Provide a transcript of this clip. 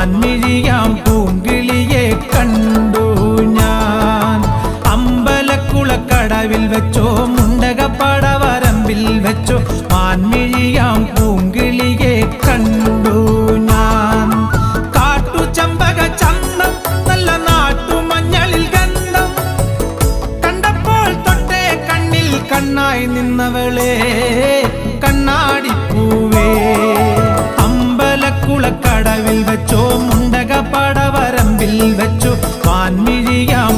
മാൻമിഴിയാം പൂങ്കിളിയെ കണ്ടു ഞാൻ. അമ്പലക്കുളക്കടവിൽ വെച്ചോ മുണ്ടകപ്പടവരമ്പിൽ വെച്ചോ മാൻമിഴിയാം പൂങ്കിളിയെ കണ്ടു ഞാൻ. കാട്ടുചമ്പക ചന്തം നല്ല നാട്ടുമഞ്ഞളിൽ ഗന്ധം കണ്ടപ്പോൾ തൊട്ടേ കണ്ണിൽ കണ്ണായി നിന്നവളെ കണ്ണാടിപ്പൂവേ. അമ്പലക്കുളക്കടവിൽ വെച്ചോ മുണ്ടകപ്പടവരമ്പിൽ വെച്ചോ മാൻമിഴിയാം